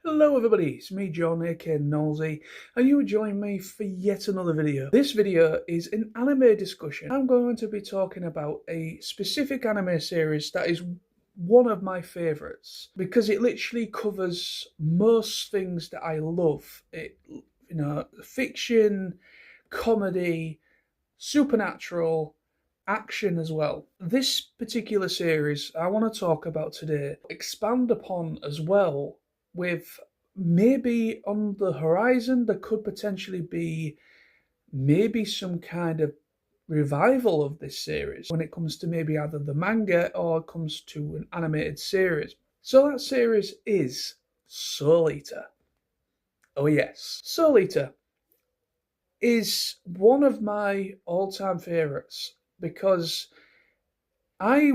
Hello everybody, it's me John aka Nosey and you join me for yet another video. This video is an anime discussion. I'm going to be talking about a specific anime series that is one of my favourites because it literally covers most things that I love. Fiction, comedy, supernatural, action as well. This particular series I want to talk about today, expand upon as well with maybe on the horizon there could potentially be maybe some kind of revival of this series when it comes to maybe either the manga or it comes to an animated series. So that series is Soul Eater. Oh yes, Soul Eater is one of my all-time favorites because I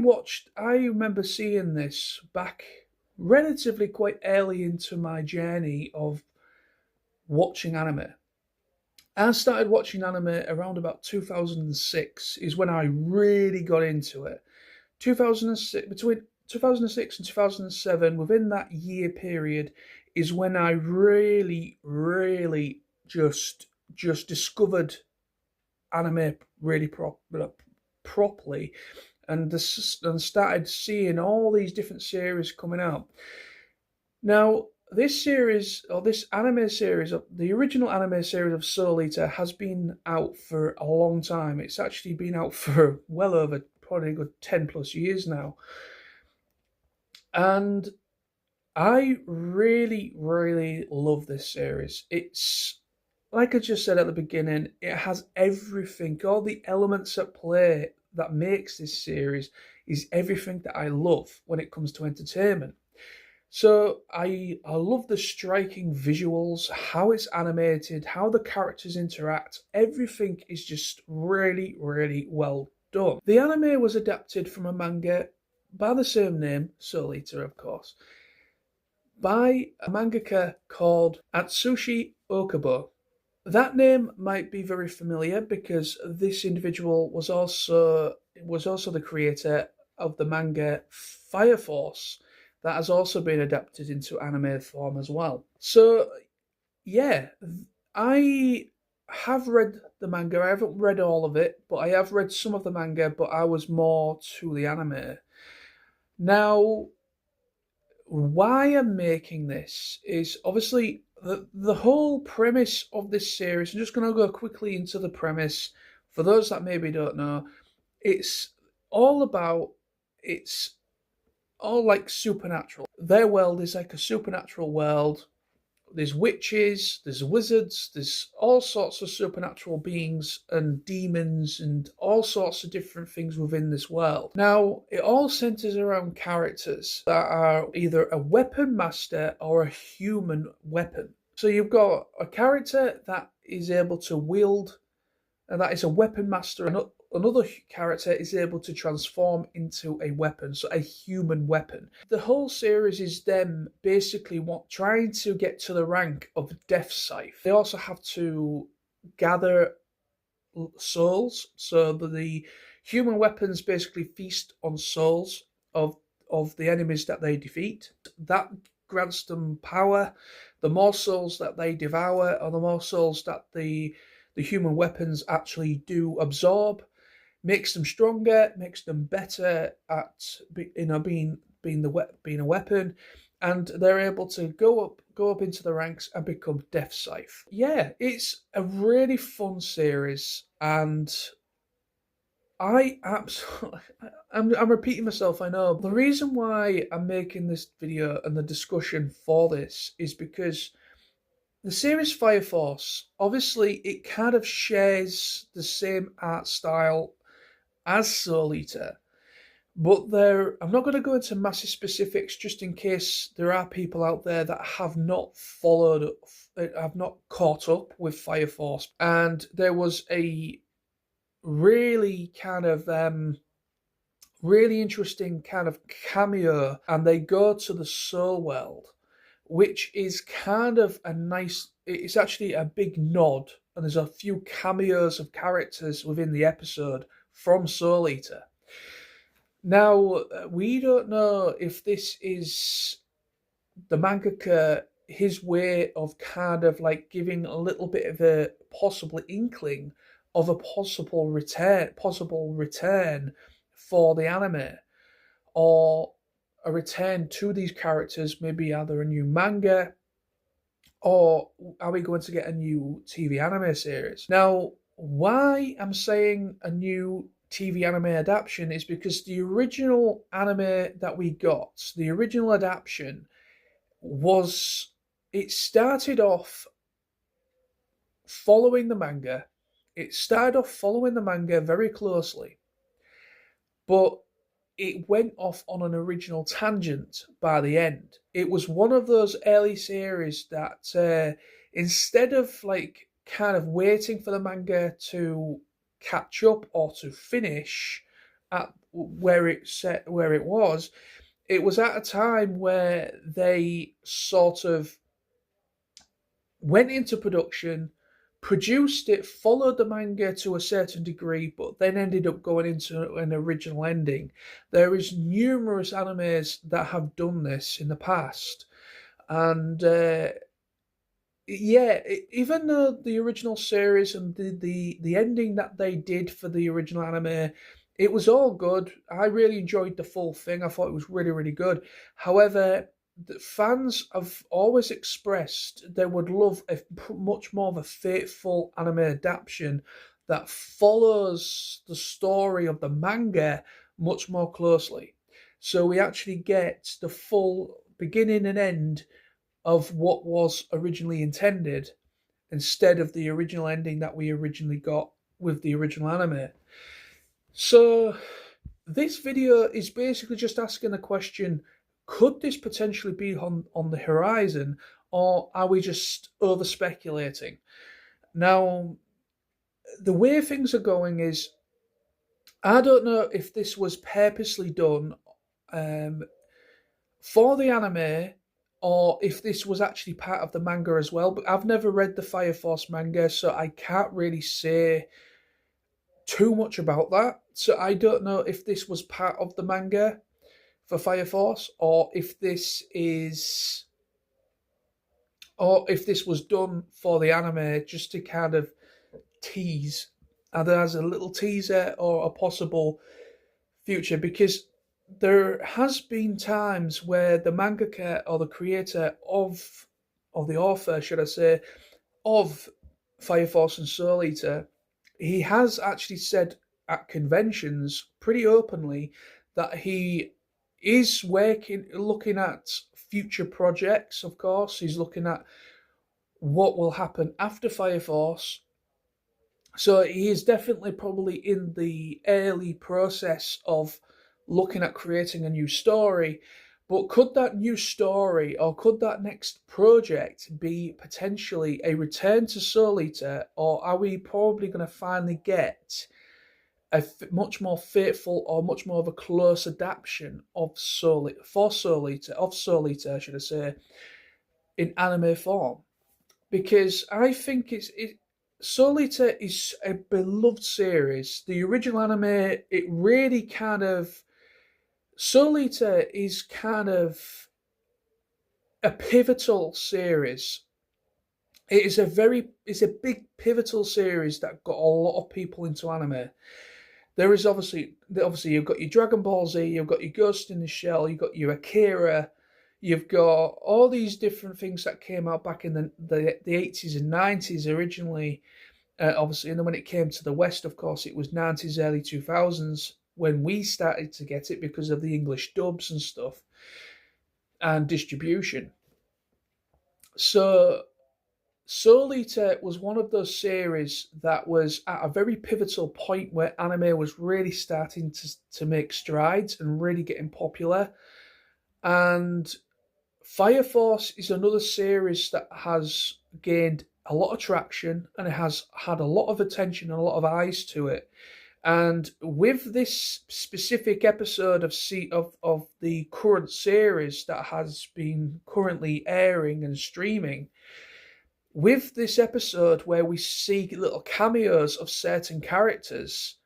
remember seeing this back relatively quite early into my journey of watching anime. I started watching anime around about 2006 is when I really got into it. 2006, between 2006 and 2007, within that year period, is when I really just discovered anime really properly and started seeing all these different series coming out. Now, this series, or this anime series, the original anime series of Soul Eater has been out for a long time. It's actually been out for well over probably a good 10 plus years now. And I really love this series. It's, like I just said at the beginning, it has everything, all the elements at play that makes this series is everything that I love when it comes to entertainment. So I love the striking visuals, how it's animated, how the characters interact. Everything is just really well done. The anime was adapted from a manga by the same name, Soul Eater of course, by a mangaka called Atsushi Okubo. That name might be very familiar because this individual was also the creator of the manga Fire Force that has also been adapted into anime form as well. So yeah, I have read the manga. I haven't read all of it, but I have read some of the manga, but I was more to the anime. Now, why I'm making this is obviously the whole premise of this series. I'm just going to go quickly into the premise. For those that maybe don't know, it's all about, it's all like supernatural. Their world is like a supernatural world. There's witches, there's wizards, there's all sorts of supernatural beings and demons and all sorts of different things within this world. Now, it all centers around characters that are either a weapon master or a human weapon. So you've got a character that is able to wield, and that is a weapon master, and another character is able to transform into a weapon, so a human weapon. The whole series is them basically trying to get to the rank of Death Scythe. They also have to gather souls, so the human weapons basically feast on souls of the enemies that they defeat. That grants them power. The more souls that they devour, or the more souls that the human weapons actually do absorb, makes them stronger, makes them better at being a weapon, and they're able to go up into the ranks and become Death Scythe. Yeah, it's a really fun series, and I absolutely, I'm repeating myself, I know. The reason why I'm making this video and the discussion for this is because the series Fire Force, obviously, it kind of shares the same art style as Soul Eater, but I'm not going to go into massive specifics just in case there are people out there that have not caught up with Fire Force. And there was a really kind of really interesting kind of cameo, and they go to the Soul World, which is kind of a nice, it's actually a big nod, and there's a few cameos of characters within the episode from Soul Eater. Now, we don't know if this is the mangaka his way of kind of like giving a little bit of a possible inkling of a possible return for the anime, or a return to these characters, maybe either a new manga, or are we going to get a new TV anime series? Now, why I'm saying a new TV anime adaptation is because the original anime that we got, the original adaptation, was it started off following the manga. It started off following the manga very closely, but it went off on an original tangent by the end. It was one of those early series that instead of like kind of waiting for the manga to catch up or to finish at where it was at a time where they sort of went into production, produced it, followed the manga to a certain degree, but then ended up going into an original ending. There is numerous animes that have done this in the past, and yeah, even though the original series and the ending that they did for the original anime, it was all good. I really enjoyed the full thing. I thought it was really, really good. However, the fans have always expressed they would love a much more of a faithful anime adaptation that follows the story of the manga much more closely. So we actually get the full beginning and end of what was originally intended, instead of the original ending that we originally got with the original anime. So this video is basically just asking the question, could this potentially be on the horizon, or are we just over speculating? Now, the way things are going is, I don't know if this was purposely done for the anime, or if this was actually part of the manga as well. But I've never read the Fire Force manga, so I can't really say too much about that. So I don't know if this was part of the manga for Fire Force, or if this was done for the anime just to kind of tease, either as a little teaser or a possible future. Because there has been times where the mangaka, or the creator of, or the author, should I say, of Fire Force and Soul Eater, he has actually said at conventions pretty openly that he is looking at future projects. Of course, he's looking at what will happen after Fire Force. So he is definitely probably in the early process of looking at creating a new story. But could that new story, or could that next project be potentially a return to Soul Eater, or are we probably going to finally get a much more faithful, or much more of a close adaptation of Soul Eater, should I say, in anime form? Because I think Soul Eater is a beloved series. The original anime, it really kind of, Soul Eater is kind of a pivotal series. It's a big pivotal series that got a lot of people into anime. There is obviously you've got your Dragon Ball Z, you've got your Ghost in the Shell, you've got your Akira, you've got all these different things that came out back in the 80s and 90s originally, obviously, and then when it came to the West, of course, it was 90s, early 2000s when we started to get it because of the English dubs and stuff and distribution. So Soul Eater was one of those series that was at a very pivotal point where anime was really starting to make strides and really getting popular. And Fire Force is another series that has gained a lot of traction, and it has had a lot of attention and a lot of eyes to it. And with this specific episode of the current series that has been currently airing and streaming, with this episode where we see little cameos of certain characters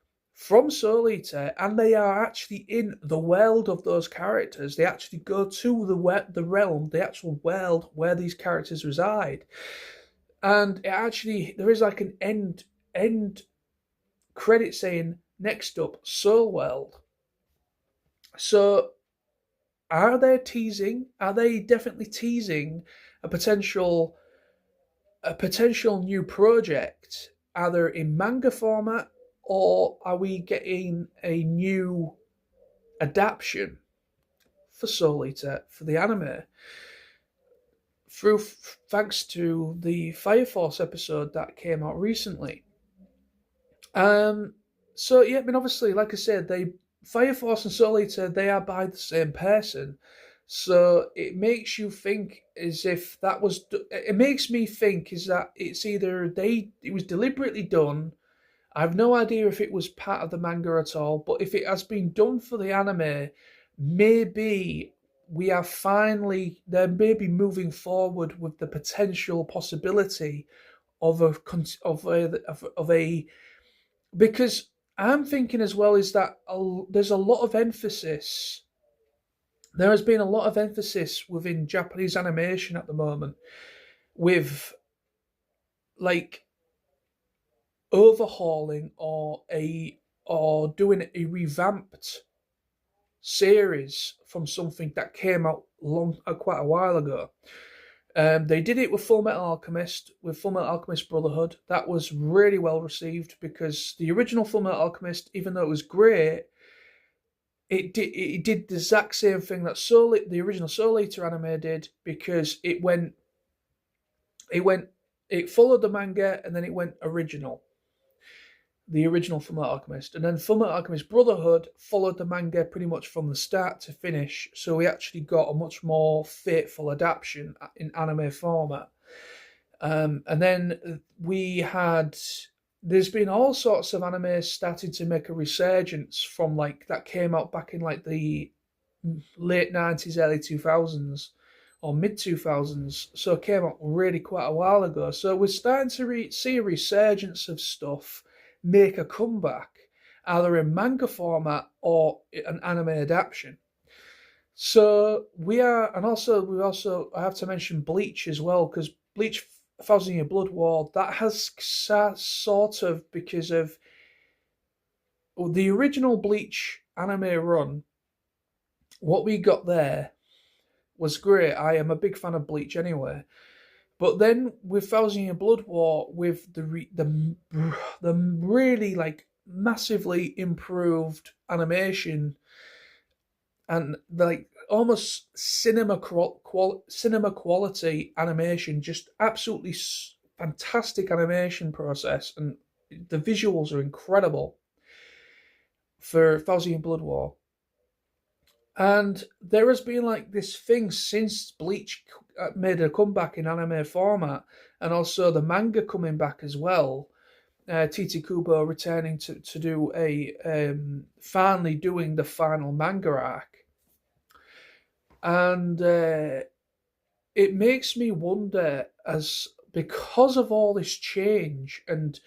from Soul Eater, and they are actually in the world of those characters. They actually go to the realm, the actual world where these characters reside, and it actually there is like an end credit saying next up Soul World. So are they teasing? Are they definitely teasing a potential new project, either in manga format, or are we getting a new adaptation for Soul Eater for the anime? Through thanks to the Fire Force episode that came out recently. So yeah, I mean, obviously, like I said, Fire Force and Soul Eater, they are by the same person. So it makes you think as if that was. It makes me think is that it's either it was deliberately done. I have no idea if it was part of the manga at all, but if it has been done for the anime, maybe we are finally they're maybe moving forward with the potential possibility of a because I'm thinking as well is that there's a lot of emphasis. There has been a lot of emphasis within Japanese animation at the moment with like overhauling or doing a revamped series from something that came out quite a while ago. They did it with Full Metal Alchemist, with Full Metal Alchemist Brotherhood. That was really well received because the original Full Metal Alchemist, even though it was great, it did the exact same thing that the original Soul Eater anime did, because it followed the manga and then it went original. The original Fullmetal Alchemist, and then Fullmetal Alchemist Brotherhood followed the manga pretty much from the start to finish, so we actually got a much more faithful adaptation in anime format. And then there's been all sorts of anime starting to make a resurgence from like that came out back in like the late 90s, early 2000s, or mid 2000s, so it came out really quite a while ago. So we're starting to see a resurgence of stuff make a comeback, either in manga format or an anime adaptation. So we are, and also I have to mention Bleach as well, because Bleach 1000 Year Blood War, that has sort of, because of the original Bleach anime run, what we got there was great. I am a big fan of Bleach anyway. But then with 1000 Year Blood War, with the really like massively improved animation and like almost cinema quality animation, just absolutely fantastic animation process, and the visuals are incredible for 1000 Year Blood War. And there has been like this thing since Bleach made a comeback in anime format, and also the manga coming back as well. Tite Kubo returning to do finally doing the final manga arc. And it makes me wonder, as because of all this change and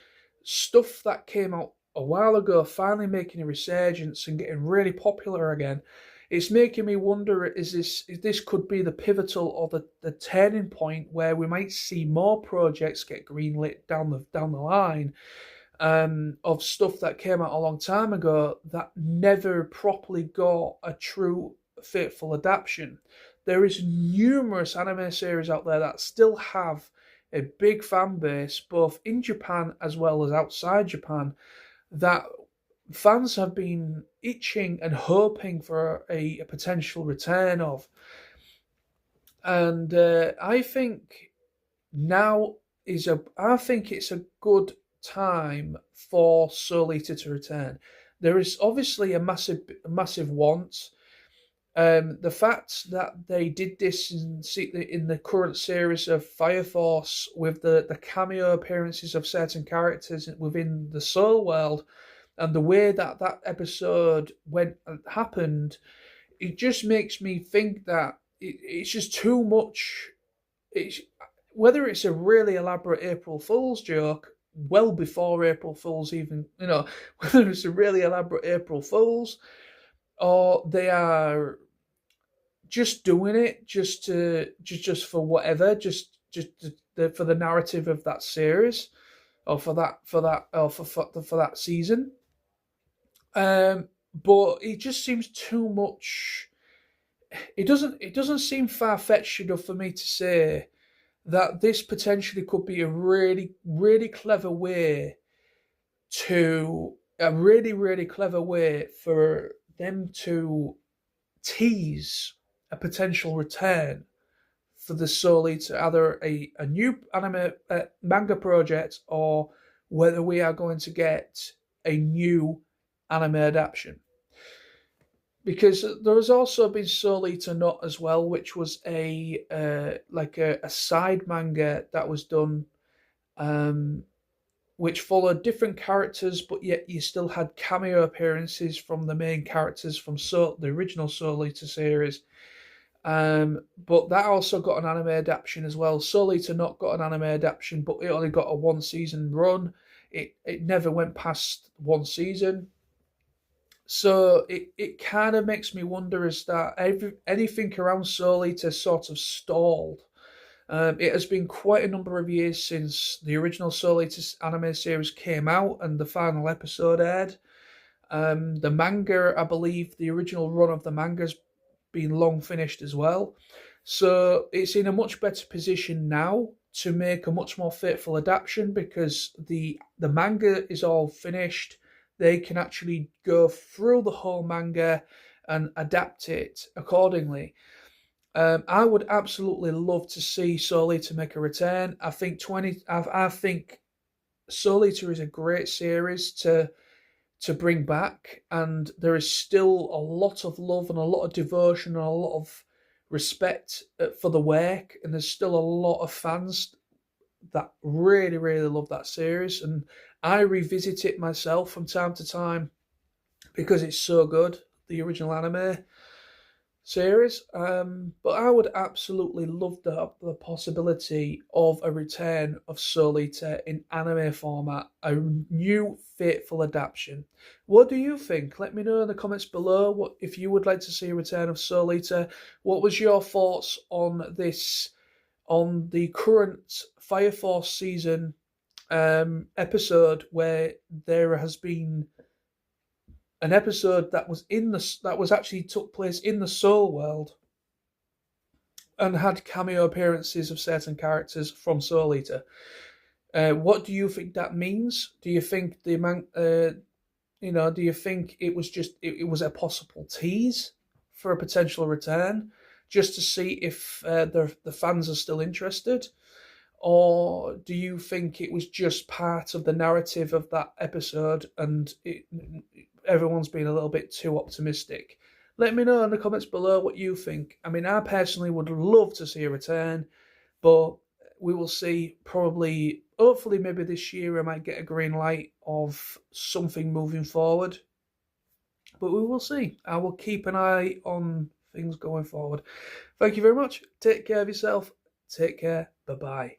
stuff that came out a while ago finally making a resurgence and getting really popular again, it's making me wonder, if this could be the pivotal or the turning point where we might see more projects get greenlit down the line, of stuff that came out a long time ago that never properly got a true faithful adaptation. There is numerous anime series out there that still have a big fan base, both in Japan as well as outside Japan, that fans have been itching and hoping for a potential return of. And I think it's a good time for Soul Eater to return. There is obviously a massive want. The fact that they did this in the current series of Fire Force with the cameo appearances of certain characters within the Soul world, and the way that episode happened, it just makes me think that it's just too much. Whether it's a really elaborate April Fool's joke well before April Fools even, whether it's a really elaborate April Fools or they are just doing it just for whatever, for the narrative of that series or for that season. But it just seems too much. It doesn't seem far fetched enough for me to say that this potentially could be a really really clever way to a really really clever way for them to tease a potential return for the Soul Eater, either a new anime manga project or whether we are going to get a new anime adaptation. Because there has also been Soul Eater Not as well, which was a side manga that was done, um, which followed different characters, but yet you still had cameo appearances from the main characters from the original Soul Eater series. But that also got an anime adaptation as well. Soul Eater Not got an anime adaptation, but it only got a 1 season run. It never went past 1 season. So it kind of makes me wonder is that anything around Soul Eater sort of stalled. It has been quite a number of years since the original Soul Eater anime series came out and the final episode aired. The manga, I believe, the original run of the manga's been long finished as well. So it's in a much better position now to make a much more faithful adaptation because the manga is all finished. They can actually go through the whole manga and adapt it accordingly. I would absolutely love to see Soul Eater make a return. I think Soul Eater is a great series to bring back, and there is still a lot of love and a lot of devotion and a lot of respect for the work, and there's still a lot of fans that really, really love that series, and I revisit it myself from time to time because it's so good, the original anime series. But I would absolutely love the possibility of a return of Soul Eater in anime format, a new faithful adaptation. What do you think? Let me know in the comments below. What if you would like to see a return of Soul Eater? What was your thoughts on this? On the current Fire Force season episode where there has been an episode that was actually took place in the Soul World and had cameo appearances of certain characters from Soul Eater. What do you think that means? Do you think do you think it was it was a possible tease for a potential return, just to see if the fans are still interested? Or do you think it was just part of the narrative of that episode and everyone's been a little bit too optimistic? Let me know in the comments below what you think. I mean, I personally would love to see a return, but we will see. Probably, hopefully, maybe this year I might get a green light of something moving forward. But we will see. I will keep an eye on things going forward. Thank you very much. Take care of yourself. Take care. Bye bye.